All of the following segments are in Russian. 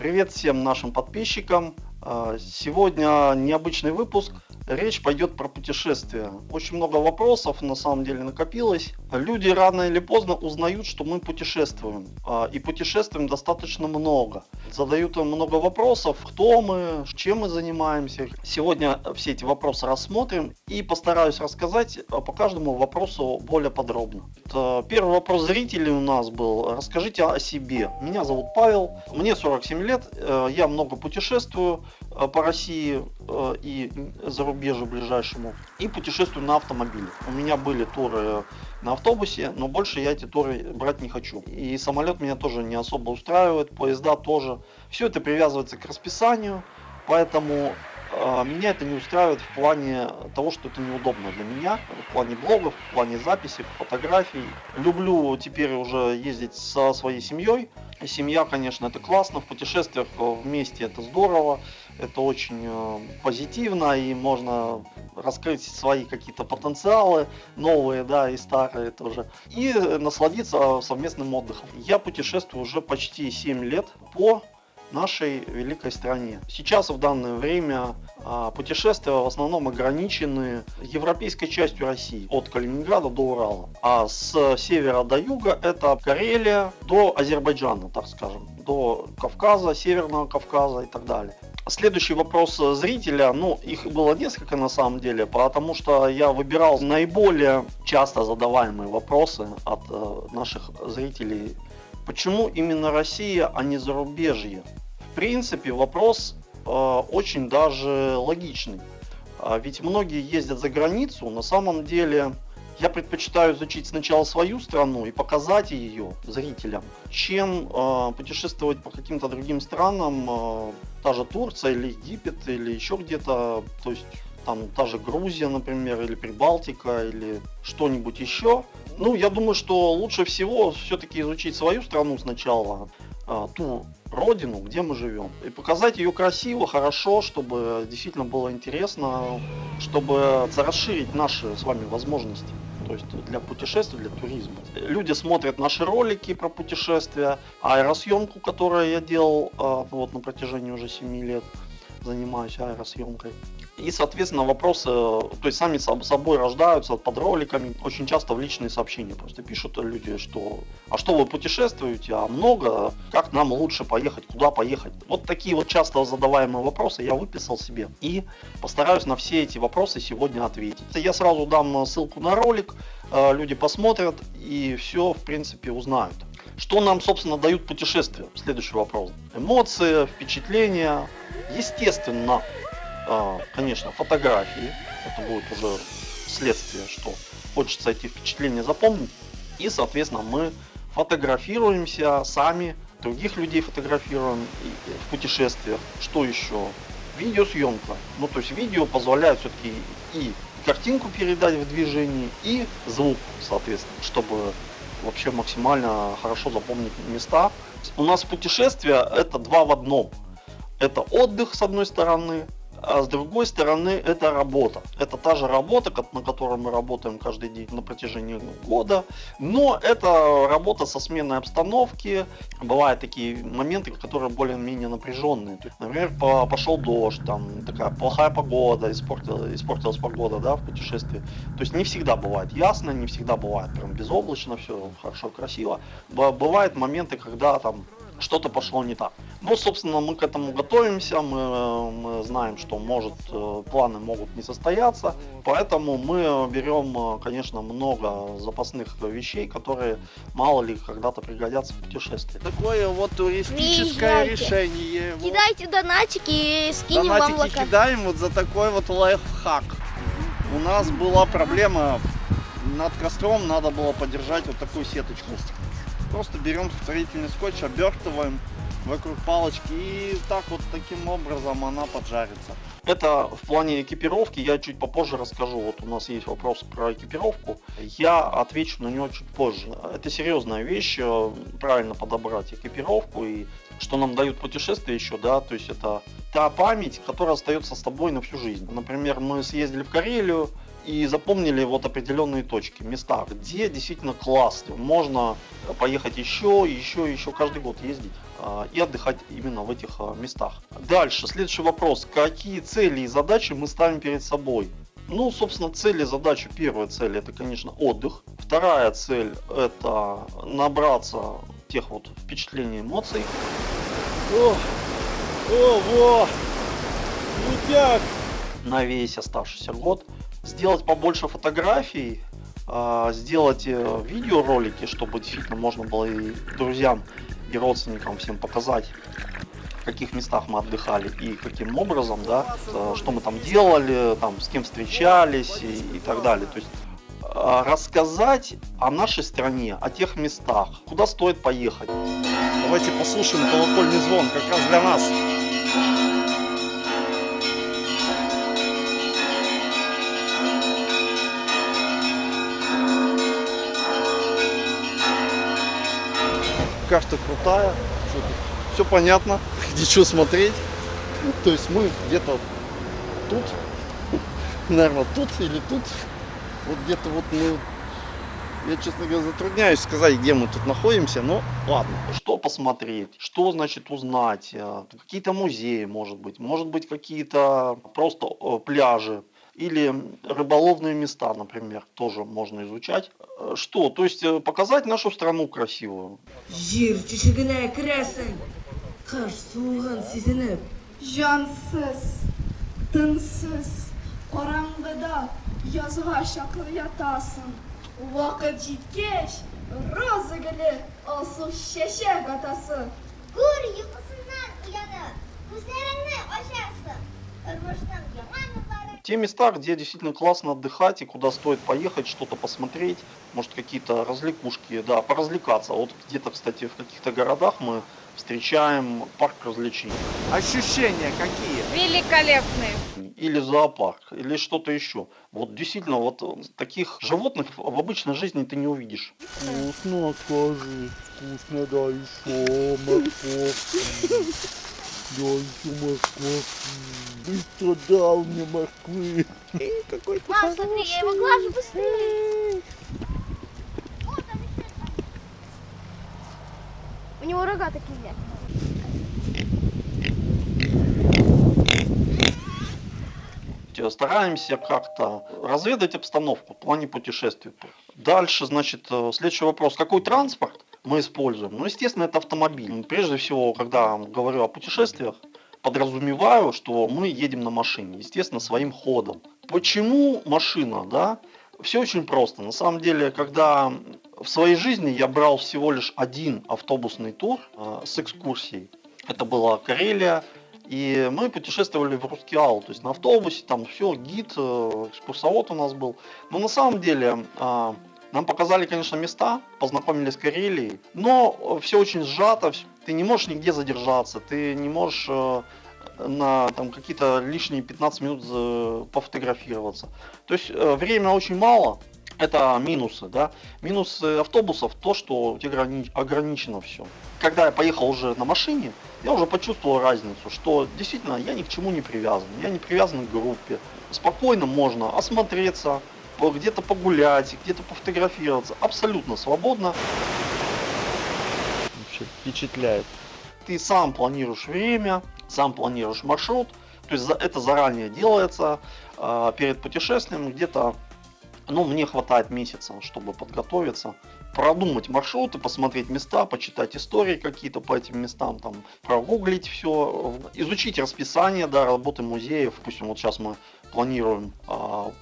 Привет всем нашим подписчикам. Сегодня необычный выпуск. Речь пойдет про путешествия. Очень много вопросов на самом деле накопилось. Люди рано или поздно узнают, что мы путешествуем. И путешествуем достаточно много. Задают много вопросов, кто мы, чем мы занимаемся. Сегодня все эти вопросы рассмотрим и постараюсь рассказать по каждому вопросу более подробно. Первый вопрос зрителей у нас был: расскажите о себе. Меня зовут Павел, мне 47 лет, я много путешествую по России и зарубежью ближайшему, и путешествую на автомобиле. У меня были туры на автобусе, но больше я эти туры брать не хочу. И самолет меня тоже не особо устраивает, поезда тоже. Все это привязывается к расписанию, поэтому меня это не устраивает в плане того, что это неудобно для меня, в плане блогов, в плане записи, фотографий. Люблю теперь уже ездить со своей семьей. Семья, конечно, это классно, в путешествиях вместе это здорово, это очень позитивно, и можно раскрыть свои какие-то потенциалы, новые, да, и старые тоже, и насладиться совместным отдыхом. Я путешествую уже почти 7 лет по нашей великой стране. Сейчас в данное время путешествия в основном ограничены европейской частью России, от Калининграда до Урала. А с севера до юга это Карелия до Азербайджана, так скажем, до Кавказа, Северного Кавказа и так далее. Следующий вопрос зрителя, их было несколько на самом деле, потому что я выбирал наиболее часто задаваемые вопросы от наших зрителей. Почему именно Россия, а не зарубежье? В принципе, вопрос очень даже логичный. Ведь многие ездят за границу. На самом деле, я предпочитаю изучить сначала свою страну и показать ее зрителям, чем путешествовать по каким-то другим странам, та же Турция или Египет или еще где-то, то есть там та же Грузия, например, или Прибалтика, или что-нибудь еще. Я думаю, что лучше всего все-таки изучить свою страну сначала, ту родину, где мы живем, и показать ее красиво, хорошо, чтобы действительно было интересно, чтобы расширить наши с вами возможности. То есть для путешествий, для туризма. Люди смотрят наши ролики про путешествия, аэросъемку, которую я делал на протяжении уже 7 лет. Занимаюсь аэросъемкой. И, соответственно, вопросы, то есть сами собой рождаются под роликами. Очень часто в личные сообщения просто пишут люди, что а что вы путешествуете, а много, как нам лучше поехать, куда поехать. Вот такие вот часто задаваемые вопросы я выписал себе и постараюсь на все эти вопросы сегодня ответить. Я сразу дам ссылку на ролик, люди посмотрят и все, в принципе, узнают. Что нам, собственно, дают путешествия? Следующий вопрос. Эмоции, впечатления. Естественно, конечно, фотографии. Это будет уже следствие, что хочется эти впечатления запомнить. И, соответственно, мы фотографируемся сами, других людей фотографируем в путешествиях. Что еще? Видеосъемка. То есть видео позволяет все-таки и картинку передать в движении, и звук, соответственно, чтобы вообще максимально хорошо запомнить места. У нас путешествия это 2 в 1. Это отдых с одной стороны, а с другой стороны это работа. Это та же работа, на которой мы работаем каждый день на протяжении года, но это работа со сменой обстановки. Бывают такие моменты, которые более-менее напряженные. Например, пошел дождь, там такая плохая погода, испортилась погода, да, в путешествии. То есть не всегда бывает ясно, не всегда бывает прям безоблачно, все хорошо, красиво. Бывают моменты, когда там что-то пошло не так. Собственно, мы к этому готовимся, мы знаем, что планы могут не состояться, поэтому мы берем, конечно, много запасных вещей, которые мало ли когда-то пригодятся в путешествии. Такое вот туристическое решение. Кидайте донатики и скинем вам локацию. Донатики кидаем вот за такой вот лайфхак. У нас была проблема, над костром надо было подержать вот такую сеточку. Просто берем строительный скотч, обертываем вокруг палочки, и таким образом она поджарится. Это в плане экипировки я чуть попозже расскажу. Вот у нас есть вопрос про экипировку. Я отвечу на него чуть позже. Это серьезная вещь, правильно подобрать экипировку, и что нам дают путешествия еще, да, то есть это та память, которая остается с тобой на всю жизнь. Например, мы съездили в Карелию, и запомнили вот определенные точки, места, где действительно классно, можно поехать еще каждый год ездить и отдыхать именно в этих местах. Дальше, следующий вопрос. Какие цели и задачи мы ставим перед собой? Ну, собственно, цели и задачи. Первая цель — это, конечно, отдых. Вторая цель — это набраться тех вот впечатлений, эмоций. Ого! Крутяк! На весь оставшийся год. Сделать побольше фотографий, сделать видеоролики, чтобы действительно можно было и друзьям, и родственникам всем показать, в каких местах мы отдыхали и каким образом, да, что мы там делали, там, с кем встречались и так далее. То есть рассказать о нашей стране, о тех местах, куда стоит поехать. Давайте послушаем колокольный звон, как раз для нас. Карта крутая, все понятно, где что смотреть. То есть мы где-то тут, наверное, тут или тут. Вот где-то вот мы, я, честно говоря, затрудняюсь сказать, где мы тут находимся, но ладно. Что посмотреть, что значит узнать, какие-то музеи, может быть какие-то просто пляжи. Или рыболовные места, например, тоже можно изучать. Что? То есть показать нашу страну красивую. Жир чишигine кіресің, қар суыған сезініп. Cansız, tınсız, karangıda yazığa şakıl yatasın. Vakit cidgeç, razı gülü olsun şeşek atası. Gür uykusundan uyanıp, gözlerini açarsın. Örmüşten yaman mübarek. Те места, где действительно классно отдыхать и куда стоит поехать, что-то посмотреть, может какие-то развлекушки, да, поразвлекаться. Вот где-то, кстати, в каких-то городах мы встречаем парк развлечений. Ощущения какие? Великолепные. Или зоопарк, или что-то еще. Вот действительно, вот таких животных в обычной жизни ты не увидишь. Вкусно, скажи. Вкусно, да, еще морковки. Да, еще морковки. Быстро дал мне морквы. Какой ты Мам, смотри, я его глажу быстрее. У него рога такие. Стараемся как-то разведать обстановку в плане путешествий. Дальше, значит, следующий вопрос. Какой транспорт мы используем? Ну, естественно, это автомобиль. Прежде всего, когда говорю о путешествиях, подразумеваю, что мы едем на машине, естественно, своим ходом. Почему машина, да? Все очень просто. На самом деле, когда в своей жизни я брал всего лишь один автобусный тур с экскурсией, это была Карелия, и мы путешествовали в Русский Аул, то есть на автобусе, там все, гид, экскурсовод у нас был. Но на самом деле нам показали, конечно, места, познакомили с Карелией, но все очень сжато, ты не можешь нигде задержаться, ты не можешь на там, какие-то лишние 15 минут пофотографироваться. То есть время очень мало. Это минусы, да. Минусы автобусов то, что у тебя ограничено все. Когда я поехал уже на машине, я уже почувствовал разницу, что действительно я ни к чему не привязан. Я не привязан к группе. Спокойно можно осмотреться, где-то погулять, где-то пофотографироваться. Абсолютно свободно. Вообще впечатляет. Ты сам планируешь время, сам планируешь маршрут. То есть это заранее делается перед путешествием где-то. Ну, мне хватает месяца, чтобы подготовиться, продумать маршруты, посмотреть места, почитать истории какие-то по этим местам, там, прогуглить все, изучить расписание, да, работы музеев. Допустим, вот сейчас мы планируем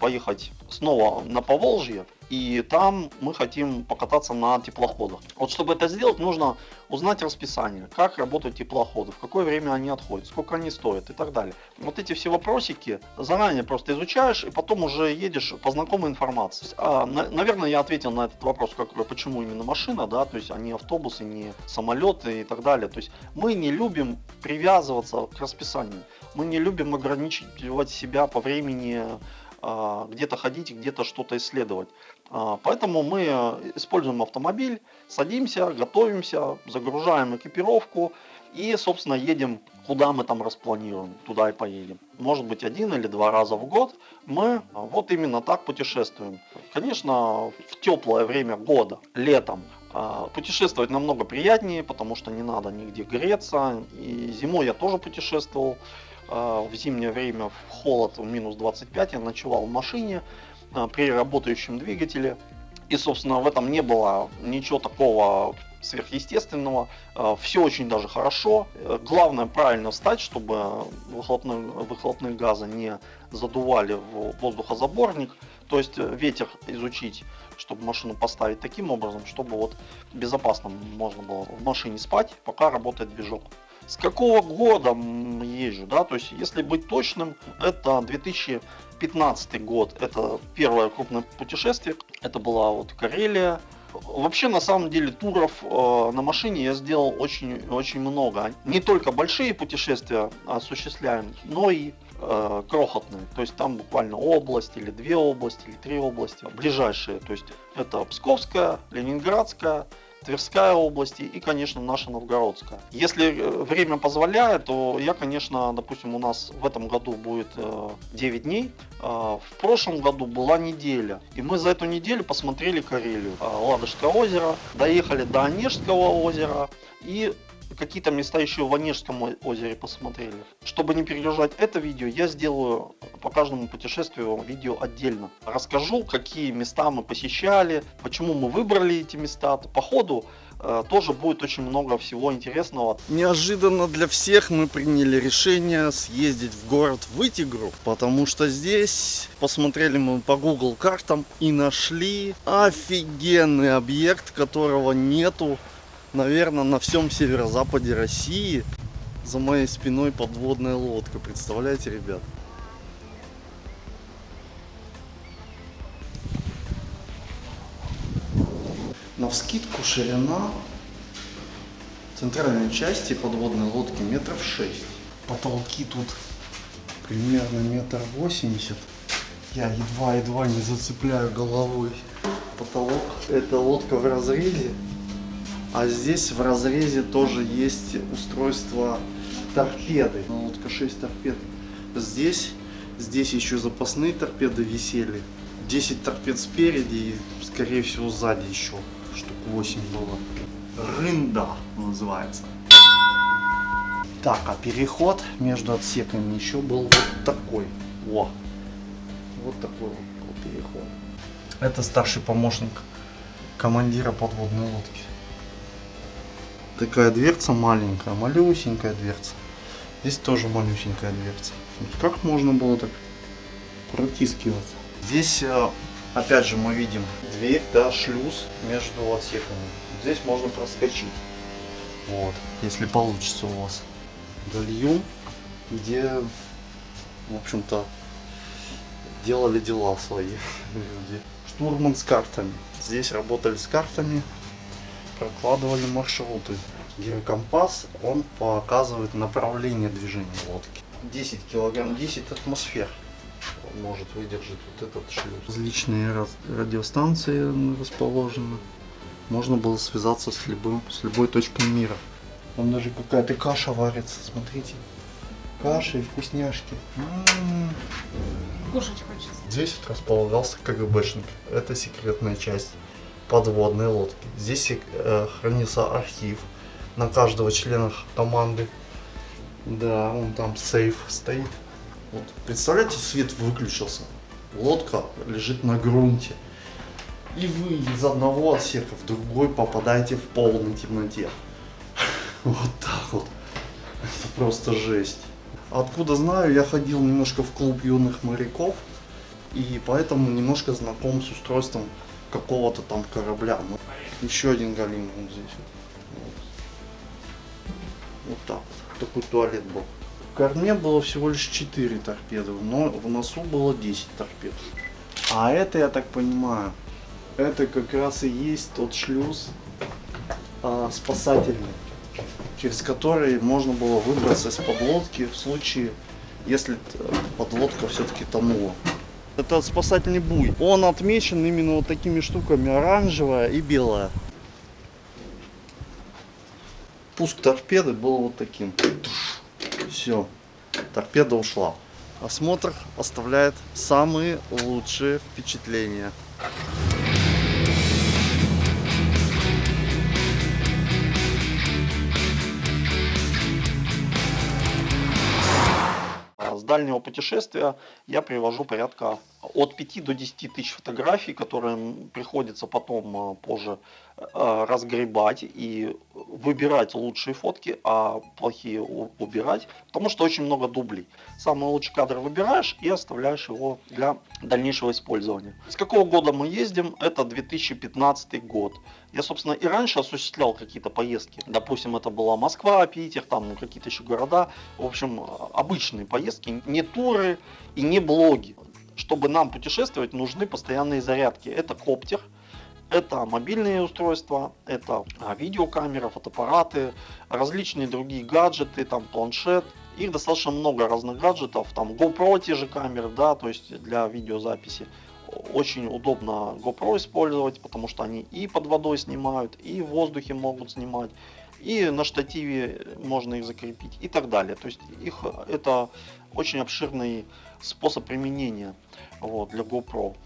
поехать снова на Поволжье, и там мы хотим покататься на теплоходах. Вот чтобы это сделать, нужно узнать расписание, как работают теплоходы, в какое время они отходят, сколько они стоят и так далее. Вот эти все вопросики заранее просто изучаешь, и потом уже едешь по знакомой информации. Наверное, я ответил на этот вопрос, почему именно машина, да, то есть а не автобусы, не самолеты и так далее. То есть мы не любим привязываться к расписанию, мы не любим ограничивать себя по времени, где-то ходить, где-то что-то исследовать. Поэтому мы используем автомобиль, садимся, готовимся, загружаем экипировку И, собственно, едем, куда мы там распланируем, туда и поедем. Может быть, 1 или 2 раза в год мы вот именно так путешествуем. Конечно, в теплое время года, летом, путешествовать намного приятнее, потому что не надо нигде греться. И зимой я тоже путешествовал. В зимнее время в холод, в минус 25, я ночевал в машине при работающем двигателе. И, собственно, в этом не было ничего такого сверхъестественного. Все очень даже хорошо. Главное правильно встать, чтобы выхлопные газы не задували в воздухозаборник. То есть ветер изучить, чтобы машину поставить таким образом, чтобы вот безопасно можно было в машине спать, пока работает движок. С какого года езжу, да, то есть если быть точным, это 2015 год, это первое крупное путешествие, это была вот Карелия. Вообще, на самом деле, туров на машине я сделал очень много. Не только большие путешествия осуществляем, но и крохотные. То есть там буквально область, или 2 области, или 3 области. Ближайшие, то есть это Псковская, Ленинградская, Тверская области и, конечно, наша Новгородская. Если время позволяет, то я, конечно, допустим, у нас в этом году будет 9 дней. В прошлом году была неделя. И мы за эту неделю посмотрели Карелию. Ладожское озеро, доехали до Онежского озера и какие-то места еще в Онежском озере посмотрели. Чтобы не перегружать это видео, я сделаю по каждому путешествию видео отдельно. Расскажу, какие места мы посещали, почему мы выбрали эти места. По ходу тоже будет очень много всего интересного. Неожиданно для всех мы приняли решение съездить в город Вытегру, потому что здесь посмотрели мы по Google картам и нашли офигенный объект, которого нету, наверное, на всем северо-западе России. За моей спиной подводная лодка, представляете, ребят? Навскидку ширина центральной части подводной лодки 6 метров. Потолки тут примерно 1,80 метра. Я едва не зацепляю головой потолок. Эта лодка в разрезе. А здесь в разрезе тоже есть устройство торпеды. Лодка 6 торпед. Здесь еще запасные торпеды висели. 10 торпед спереди и, скорее всего, сзади еще штук 8 было. Рында называется. Так, а переход между отсеками еще был вот такой. О, вот такой вот был переход. Это старший помощник командира подводной лодки. Такая дверца маленькая, малюсенькая дверца. Здесь тоже малюсенькая дверца. Как можно было так протискиваться? Здесь опять же мы видим дверь, да, шлюз между отсеками. Здесь можно проскочить. Вот, если получится у вас. Гальюн, где, в общем-то, делали дела свои люди. Штурман с картами. Здесь работали с картами, прокладывали маршруты. Гирокомпас, он показывает направление движения лодки. 10 килограмм, 10 атмосфер может выдержать вот этот шлюз. Различные радиостанции расположены. Можно было связаться с любой точкой мира. Там даже какая-то каша варится, смотрите. Каша и вкусняшки. Кушать хочется. Здесь вот располагался КГБшник. Это секретная часть подводной лодки. Здесь хранится архив на каждого члена команды. Да, вон там сейф стоит. Вот, представляете, свет выключился. Лодка лежит на грунте. И вы из одного отсека в другой попадаете в полной темноте. Вот так вот. Это просто жесть. Откуда знаю, я ходил немножко в клуб юных моряков. И поэтому немножко знаком с устройством какого-то там корабля. Еще один галим вот здесь. Вот так вот. Такой туалет был. В корме было всего лишь 4 торпеды, но в носу было 10 торпед. А это, я так понимаю, это как раз и есть тот шлюз спасательный, через который можно было выбраться из подлодки в случае, если подлодка все-таки тонула. Это спасательный буй. Он отмечен именно вот такими штуками, оранжевая и белая. Пуск торпеды был вот таким. Все, торпеда ушла. Осмотр оставляет самые лучшие впечатления. С дальнего путешествия я привожу порядка от 5 до 10 тысяч фотографий, которые приходится потом позже разгребать и выбирать лучшие фотки, а плохие убирать, потому что очень много дублей. Самый лучший кадр выбираешь и оставляешь его для дальнейшего использования. С какого года мы ездим? Это 2015 год. Я, собственно, и раньше осуществлял какие-то поездки. Допустим, это была Москва, Питер, там какие-то еще города. В общем, обычные поездки, не туры и не блоги. Чтобы нам путешествовать, нужны постоянные зарядки. Это коптер, это мобильные устройства, это видеокамера, фотоаппараты, различные другие гаджеты, там планшет. Их достаточно много разных гаджетов, там GoPro те же камеры, да, то есть для видеозаписи. Очень удобно GoPro использовать, потому что они и под водой снимают, и в воздухе могут снимать, и на штативе можно их закрепить и так далее. То есть это очень обширный способ применения для GoPro.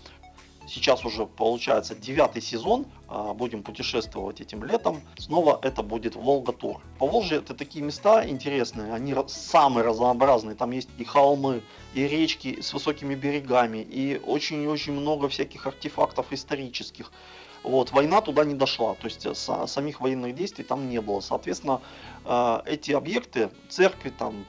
Сейчас уже получается 9-й сезон, будем путешествовать этим летом. Снова это будет Волга-тур. Поволжье — это такие места интересные, они самые разнообразные. Там есть и холмы, и речки с высокими берегами, и очень-очень много всяких артефактов исторических. Война туда не дошла, то есть самих военных действий там не было. Соответственно, эти объекты, церкви там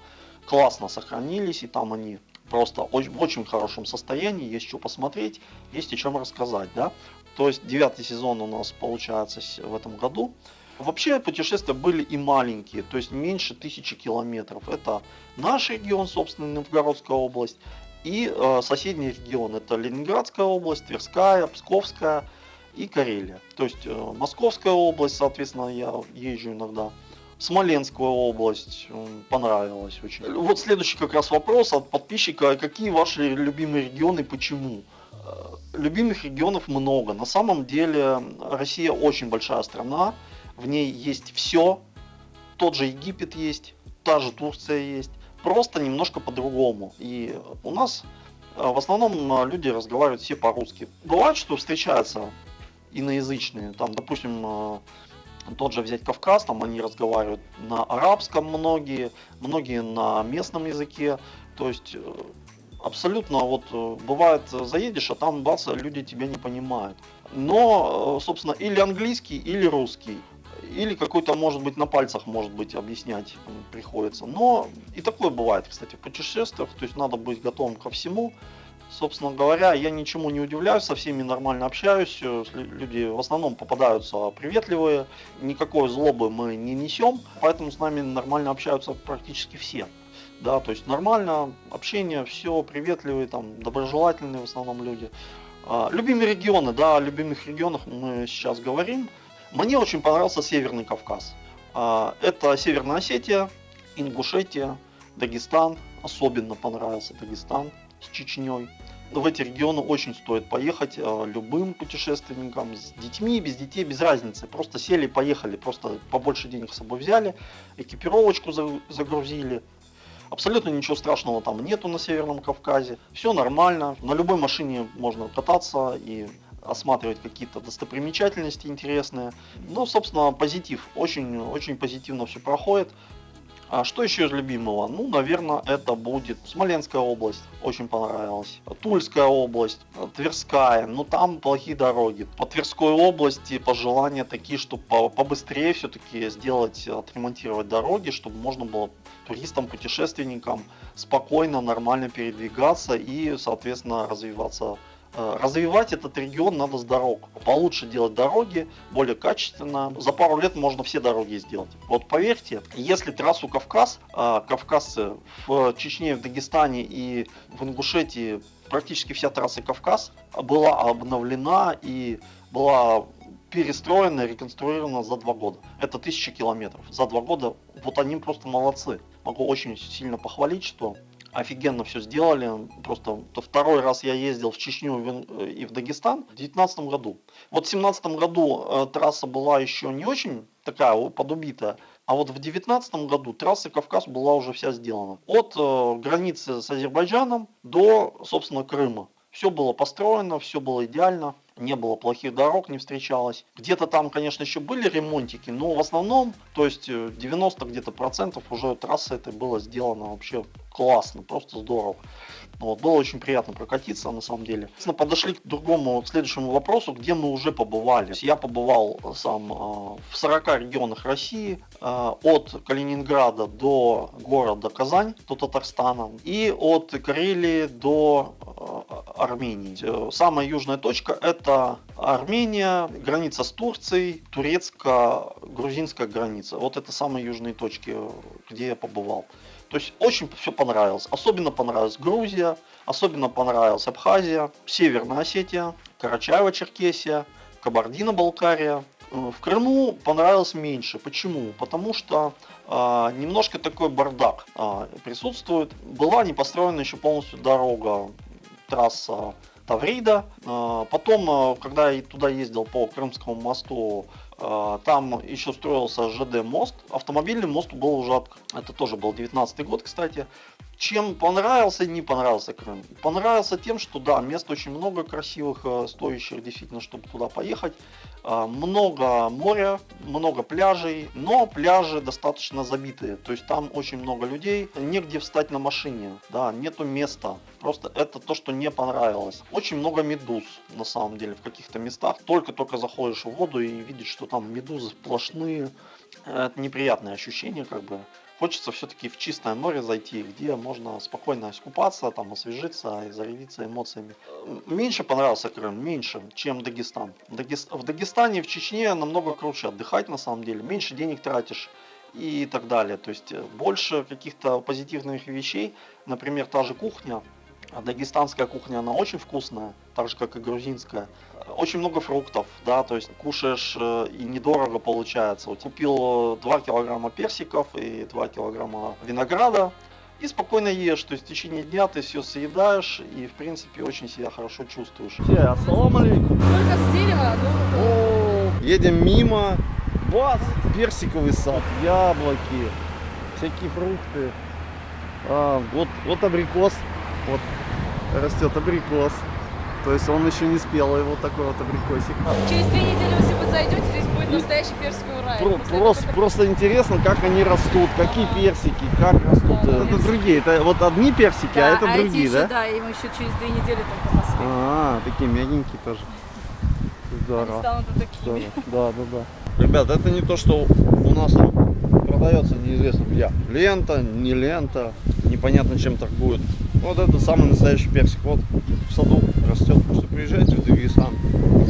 классно сохранились, и там они просто в очень хорошем состоянии, есть что посмотреть, есть о чем рассказать, да. То есть 9-й сезон у нас получается в этом году. Вообще путешествия были и маленькие, то есть меньше 1000 километров. Это наш регион, собственно, Новгородская область, и соседний регион, это Ленинградская область, Тверская, Псковская и Карелия. То есть Московская область, соответственно, я езжу иногда. Смоленскую область понравилось очень. Вот следующий как раз вопрос от подписчика: какие ваши любимые регионы, почему? Любимых регионов много. На самом деле Россия очень большая страна, в ней есть все. Тот же Египет есть, та же Турция есть, просто немножко по-другому. И у нас в основном люди разговаривают все по-русски. Бывает, что встречаются иноязычные, там, допустим, тот же взять Кавказ, там они разговаривают на арабском многие на местном языке, то есть абсолютно бывает заедешь, а там бац, люди тебя не понимают. Но, собственно, или английский, или русский, или какой-то, может быть, на пальцах, может быть, объяснять приходится. Но и такое бывает, кстати, в путешествиях, то есть надо быть готовым ко всему. Собственно говоря, я ничему не удивляюсь, со всеми нормально общаюсь, люди в основном попадаются приветливые, никакой злобы мы не несем, поэтому с нами нормально общаются практически все. Да, то есть нормально, общение, все приветливые, там, доброжелательные в основном люди. Любимые регионы, да, о любимых регионах мы сейчас говорим. Мне очень понравился Северный Кавказ. Это Северная Осетия, Ингушетия, Дагестан, особенно понравился Дагестан с Чечней. В эти регионы очень стоит поехать любым путешественникам, с детьми, без детей, без разницы. Просто сели, поехали, просто побольше денег с собой взяли, экипировочку загрузили. Абсолютно ничего страшного там нету на Северном Кавказе. Все нормально, на любой машине можно кататься и осматривать какие-то достопримечательности интересные. Ну, собственно, позитив. Очень позитивно все проходит. А что еще из любимого? Ну, наверное, это будет Смоленская область, очень понравилась. Тульская область, Тверская, ну там плохие дороги. По Тверской области пожелания такие, чтобы побыстрее все-таки сделать, отремонтировать дороги, чтобы можно было туристам, путешественникам спокойно, нормально передвигаться и, соответственно, развиваться. Развивать этот регион надо с дорог. Получше делать дороги, более качественно. За пару лет можно все дороги сделать. Вот поверьте, если трассу Кавказ, кавказцы в Чечне, в Дагестане и в Ингушетии, практически вся трасса Кавказ была обновлена и была перестроена, реконструирована за 2 года. Это 1000 километров. За 2 года вот они просто молодцы. Могу очень сильно похвалить, что офигенно все сделали. Просто второй раз я ездил в Чечню и в Дагестан в 2019 году. Вот в 2017 году трасса была еще не очень такая подубитая. А вот в 2019 году трасса Кавказ была уже вся сделана. От границы с Азербайджаном до, собственно, Крыма. Все было построено, все было идеально. Не было плохих дорог, не встречалось. Где-то там, конечно, еще были ремонтики, но в основном, то есть 90 где-то процентов уже трассы этой было сделано вообще классно, просто здорово. Вот, было очень приятно прокатиться, на самом деле. Подошли к другому, к следующему вопросу, где мы уже побывали. Я побывал сам в 40 регионах России, от Калининграда до города Казань, до Татарстана, и от Карелии до Армении. Самая южная точка — это Армения, граница с Турцией, турецко-грузинская граница. Вот это самые южные точки, где я побывал. То есть очень все понравилось. Особенно понравилась Грузия, особенно понравилась Абхазия, Северная Осетия, Карачаево-Черкесия, Кабардино-Балкария. В Крыму понравилось меньше. Почему? Потому что немножко такой бардак присутствует. Была не построена еще полностью дорога, трасса Таврида. Потом, когда я туда ездил по Крымскому мосту, там еще строился ЖД мост. Автомобильный мост был уже открыт. Это тоже был 19 год, кстати. Чем понравился и не понравился Крым? Понравился тем, что да, мест очень много красивых, стоящих действительно, чтобы туда поехать. Много моря, много пляжей, но пляжи достаточно забитые. То есть там очень много людей, негде встать на машине, да, нету места. Просто это то, что не понравилось. Очень много медуз, на самом деле, в каких-то местах. Только-только заходишь в воду и видишь, что там медузы сплошные. Это неприятное ощущение, как бы. Хочется все-таки в чистое море зайти, где можно спокойно искупаться, там освежиться и зарядиться эмоциями. Меньше понравился Крым, меньше, чем Дагестан. В Дагестане, в Чечне намного круче отдыхать, на самом деле. Меньше денег тратишь и так далее. То есть больше каких-то позитивных вещей. Например, та же кухня. Дагестанская кухня, она очень вкусная, так же как и грузинская. Очень много фруктов, да, то есть кушаешь и недорого получается. Вот купил 2 килограмма персиков и 2 килограмма винограда и спокойно ешь. То есть в течение дня ты все съедаешь и в принципе очень себя хорошо чувствуешь. Ассаламу алейкум. Только с дерева, Едем мимо. Бац, персиковый сад, яблоки, всякие фрукты. Вот абрикос. Вот растет абрикос. То есть он еще не спелый, вот такой вот абрикосик. Через 2 недели, если вы зайдете, здесь будет настоящий персиковый рай. Просто интересно, как они растут, какие персики, как растут. Да, это другие, это вот одни персики, Да, а это другие, эти да? еще, да, им еще через 2 недели только посмотрим. Такие мягенькие тоже. Они Здорово. станут вот такими. Да. Ребят, это не то, что у нас там продается неизвестно где. Лента, не лента, непонятно чем торгуют. Вот это самый настоящий персик. Вот в саду растет. Так что приезжайте в Дагестан,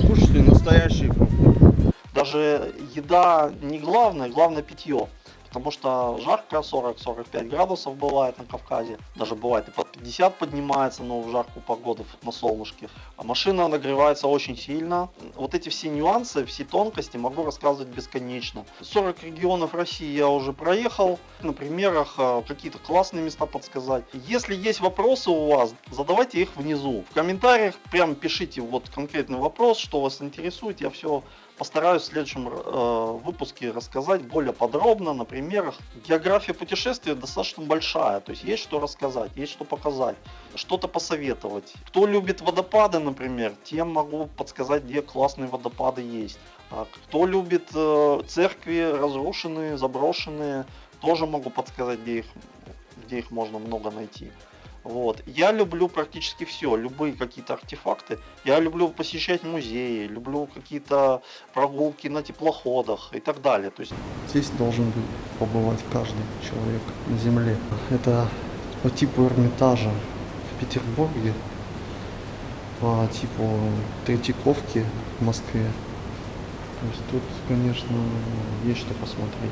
кушайте настоящие фрукты. Даже еда не главное, главное питье. Потому что жарко, 40-45 градусов бывает на Кавказе. Даже бывает и под 50 поднимается, но в жаркую погоду на солнышке. А машина нагревается очень сильно. Вот эти все нюансы, все тонкости могу рассказывать бесконечно. 40 регионов России я уже проехал. На примерах какие-то классные места подсказать. Если есть вопросы у вас, задавайте их внизу. В комментариях прям пишите вот конкретный вопрос, что вас интересует. Я все постараюсь в следующем выпуске рассказать более подробно на примерах. География путешествия достаточно большая, то есть есть что рассказать, есть что показать, что-то посоветовать. Кто любит водопады, например, тем могу подсказать, где классные водопады есть. Кто любит церкви разрушенные, заброшенные, тоже могу подсказать, где их можно много найти. Вот. Я люблю практически все, любые какие-то артефакты. Я люблю посещать музеи, люблю какие-то прогулки на теплоходах и так далее. То есть... Здесь должен был побывать каждый человек на Земле. Это по типу Эрмитажа в Петербурге, по типу Третьяковки в Москве. То есть тут, конечно, есть что посмотреть.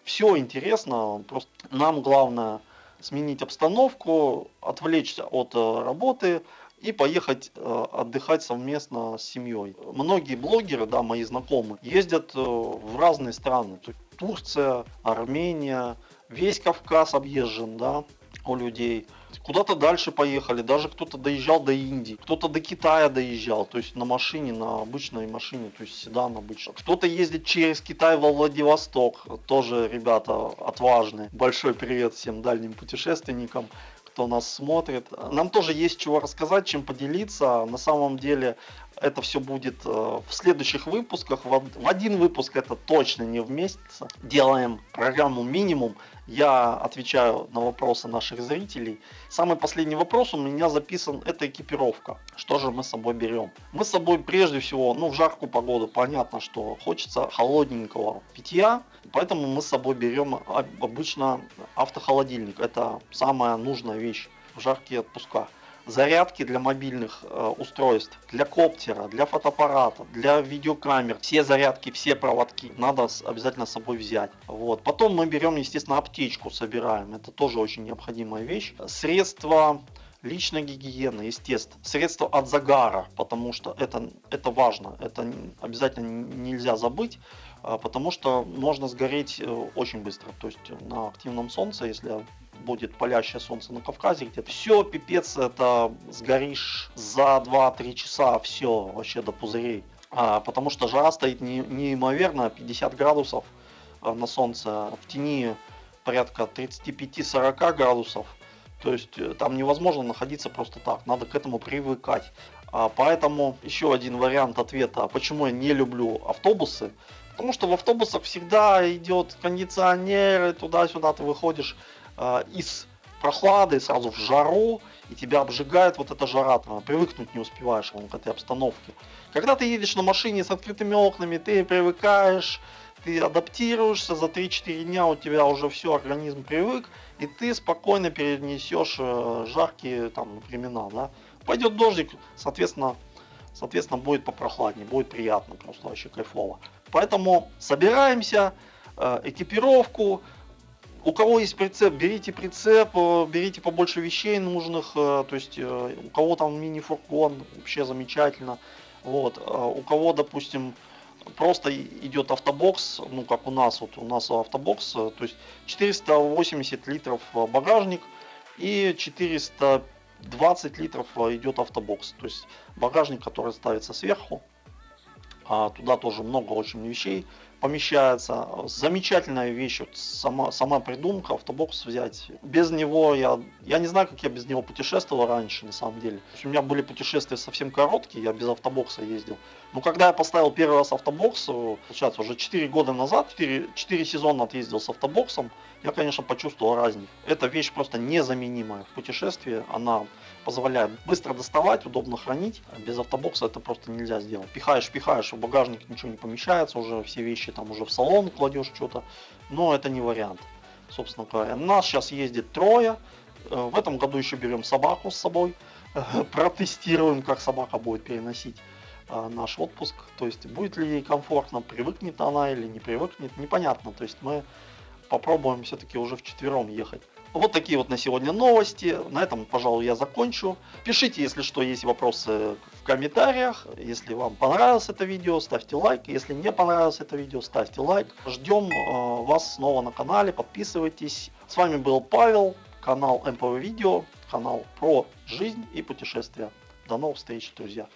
Все интересно, просто нам главное сменить обстановку, отвлечься от работы и поехать отдыхать совместно с семьей. Многие блогеры, да, мои знакомые, ездят в разные страны. Турция, Армения, весь Кавказ объезжен, да. у людей. Куда-то дальше поехали, даже кто-то доезжал до Индии, кто-то до Китая доезжал, то есть на машине, на обычной машине, то есть седан обычно. Кто-то ездит через Китай во Владивосток, тоже ребята отважные. Большой привет всем дальним путешественникам, кто нас смотрит. Нам тоже есть чего рассказать, чем поделиться. На самом деле это все будет в следующих выпусках. В один выпуск это точно не вместится. Делаем программу минимум. Я отвечаю на вопросы наших зрителей. Самый последний вопрос у меня записан, это экипировка. Что же мы с собой берем? Мы с собой прежде всего, в жаркую погоду, понятно, что хочется холодненького питья. Поэтому мы с собой берем обычно автохолодильник. Это самая нужная вещь в жаркие отпуска. Зарядки для мобильных устройств, для коптера, для фотоаппарата, для видеокамер. Все зарядки, все проводки надо обязательно с собой взять. Вот. Потом мы берем, естественно, аптечку, собираем. Это тоже очень необходимая вещь. Средства личной гигиены, естественно. Средства от загара, потому что это важно. Это обязательно нельзя забыть, потому что можно сгореть очень быстро. То есть на активном солнце, если будет палящее солнце на Кавказе, где все, пипец, это сгоришь за 2-3 часа, все, вообще до пузырей. Потому что жара стоит неимоверно, 50 градусов на солнце, в тени порядка 35-40 градусов. То есть там невозможно находиться просто так, надо к этому привыкать. Поэтому еще один вариант ответа, почему я не люблю автобусы. Потому что в автобусах всегда идет кондиционер, туда-сюда ты выходишь из прохлады сразу в жару, и тебя обжигает вот эта жара, ты привыкнуть не успеваешь к этой обстановке. Когда ты едешь на машине с открытыми окнами, ты привыкаешь, ты адаптируешься, за 3-4 дня у тебя уже все, организм привык, и ты спокойно перенесешь жаркие времена. Да? Пойдет дождик, соответственно будет попрохладнее, будет приятно, просто вообще кайфово. Поэтому собираемся, экипировку. У кого есть прицеп, берите прицеп, берите побольше вещей нужных, то есть у кого там мини-фургон, вообще замечательно. Вот. У кого, допустим, просто идет автобокс, как у нас автобокс, то есть 480 литров багажник и 420 литров идет автобокс, то есть багажник, который ставится сверху. Туда тоже много очень вещей помещается. Замечательная вещь, сама придумка, автобокс взять. Без него я не знаю, как я без него путешествовал раньше, на самом деле. У меня были путешествия совсем короткие, я без автобокса ездил. Но когда я поставил первый раз автобокс, получается уже 4 года назад, 4 сезона отъездил с автобоксом, я, конечно, почувствовал разницу. Эта вещь просто незаменимая в путешествии, она позволяет быстро доставать, удобно хранить. Без автобокса это просто нельзя сделать. Пихаешь, в багажник ничего не помещается, уже все вещи там уже в салон кладешь что-то, но это не вариант, собственно говоря. Нас сейчас ездит 3, в этом году еще берем собаку с собой, протестируем, как собака будет переносить наш отпуск, то есть будет ли ей комфортно, привыкнет она или не привыкнет, непонятно, то есть мы попробуем все-таки уже вчетвером ехать. Вот такие вот на сегодня новости. На этом, пожалуй, я закончу. Пишите, если что, есть вопросы в комментариях. Если вам понравилось это видео, ставьте лайк. Если не понравилось это видео, ставьте лайк. Ждем вас снова на канале. Подписывайтесь. С вами был Павел, канал МПВ Видео, канал про жизнь и путешествия. До новых встреч, друзья.